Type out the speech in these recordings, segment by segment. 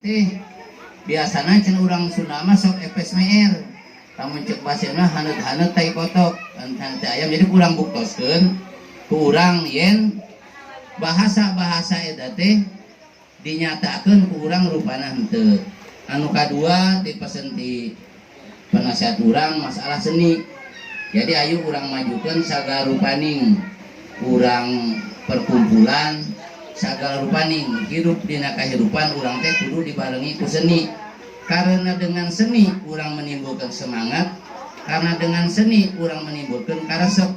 teh biasana cenah urang Sunda mah sok epes meer. Lamun cek basina haneut-haneut tai kotok teh ayam jadi kurang buktoskeun ku urang yen bahasa-bahasa eta teh dinyatakeun ku urang rupana henteu. Anu kadua dipesan di penasihat urang masalah seni. Jadi ayo urang majukeun sagala rupaning urang perkumpulan sagala rupaning hidup dina kahirupan urang teh kudu dibarengi ku seni. Karena dengan seni urang menimbulkan semangat, karena dengan seni urang menimbulkan karesep,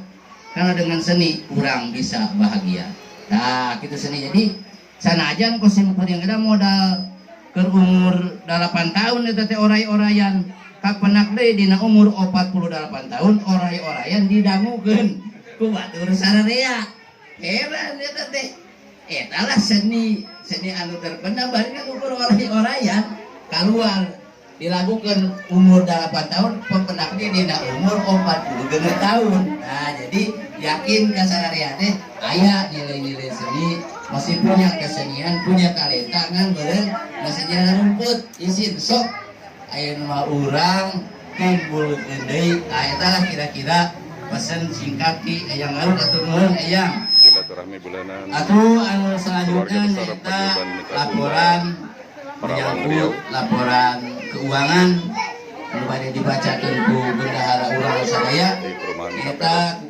karena dengan seni urang bisa bahagia. Nah, gitu seni. Jadi sanajan kosim kuring ada modal ke umur 8 tahun eta teh oray-orayan. Kapenak deui dina umur 48 tahun oray-orayan didangukeun ku batur sararea. Heran eta teh. Eta lah seni anu terpendam bari ka umur oray-orayan keluar dilakukan umur 8 tahun pepenak dina umur 40 tahun. Nah, jadi yakin kasararea teh aya nilai-nilai seni, masih punya kesenian, punya talenta kan beureun sejarah rumput isin sok aya mah urang timbulkeun deui. Eta lah kira-kira pesan singkat ti yang ngaruh atur nuhun eyang. Silaturahmi bulanan. Atuh anu selanjutnya eta laporan menyangkut laporan keuangan anu bade dibacakeun ku bendahara urang sadaya. Eta